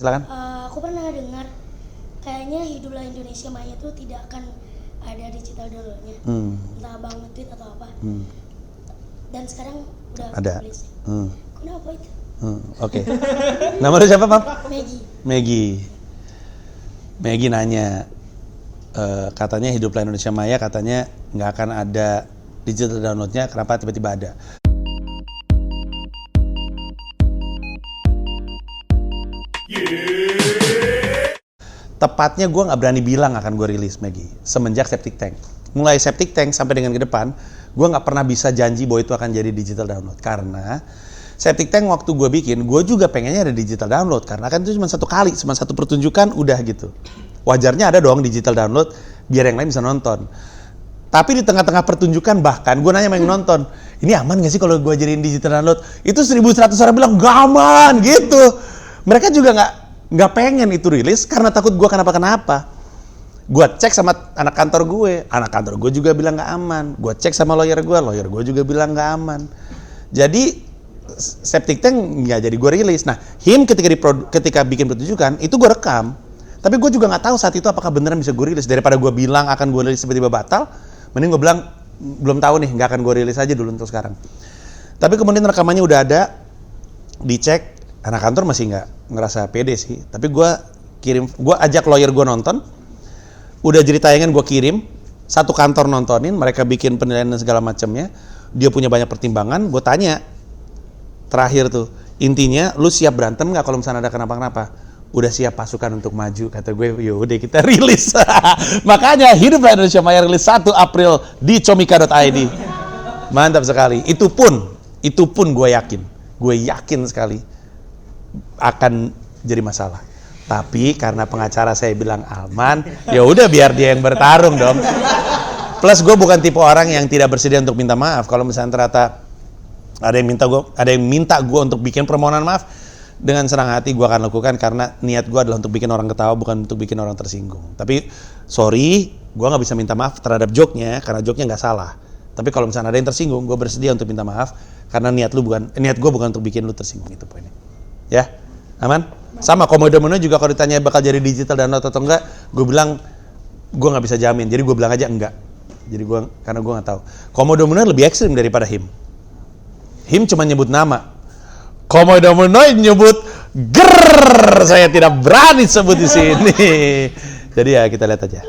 Silakan. Aku pernah dengar kayaknya Hiduplah Indonesia Maya itu tidak akan ada digital downloadnya, entah Bang nge-tweet atau apa. Dan sekarang udah Ada. publish. Kenapa itu? Oke. Nama lu siapa, Mam? Maggie. Maggie nanya, katanya Hiduplah Indonesia Maya katanya nggak akan ada digital downloadnya, kenapa tiba-tiba ada? Tepatnya gue nggak berani bilang akan gue rilis Maggie semenjak Septic Tank. Mulai Septic Tank sampai dengan ke depan, gue nggak pernah bisa janji bahwa itu akan jadi digital download. Karena Septic Tank waktu gue bikin, gue juga pengennya ada digital download. Karena kan itu cuma satu kali, cuma satu pertunjukan, udah gitu. Wajarnya ada dong digital download, biar yang lain bisa nonton. Tapi di tengah-tengah pertunjukan bahkan, gue nanya sama yang nonton, ini aman gak sih kalau gue jadiin digital download? Itu 1.100 orang bilang, gak aman gitu. Mereka juga nggak pengen itu rilis karena takut gue kenapa-kenapa. Gue cek sama anak kantor gue juga bilang nggak aman. Gue cek sama lawyer gue juga bilang nggak aman. Jadi Septic Tank nggak jadi gue rilis. Nah, HIM ketika bikin pertunjukan itu gue rekam. Tapi gue juga nggak tahu saat itu apakah beneran bisa gue rilis. Daripada gue bilang akan gue rilis tiba-tiba batal, mending gue bilang belum tahu nih, nggak akan gue rilis aja dulu untuk sekarang. Tapi kemudian rekamannya udah ada, dicek. Anak kantor masih nggak ngerasa pede sih, tapi gue ajak lawyer gue nonton, udah jadi tayangan gue kirim, satu kantor nontonin, mereka bikin penilaian dan segala macamnya, dia punya banyak pertimbangan, gue tanya, terakhir tuh, intinya lu siap berantem nggak kalau misalnya ada kenapa-kenapa? Udah siap pasukan untuk maju, kata gue, yaudah kita rilis. Makanya Hiduplah Indonesia Maya rilis 1 April di comika.id. Mantap sekali, itu pun gue yakin sekali akan jadi masalah. Tapi karena pengacara saya bilang aman, ya udah biar dia yang bertarung dong. Plus gue bukan tipe orang yang tidak bersedia untuk minta maaf. Kalau misalnya ternyata ada yang minta gue untuk bikin permohonan maaf, dengan senang hati gue akan lakukan karena niat gue adalah untuk bikin orang ketawa, bukan untuk bikin orang tersinggung. Tapi sorry, gue nggak bisa minta maaf terhadap joke-nya karena joke-nya nggak salah. Tapi kalau misalnya ada yang tersinggung, gue bersedia untuk minta maaf karena niat gue bukan untuk bikin lu tersinggung, itu poinnya. Ya, aman? Sama Komodo juga kalau ditanya bakal jadi digital download atau enggak, gue bilang gue nggak bisa jamin. Jadi gue bilang aja enggak. Karena gue nggak tahu. Komodo lebih ekstrim daripada HIM. HIM cuma nyebut nama. Komodo nyebut saya tidak berani sebut di sini. Jadi ya kita lihat aja.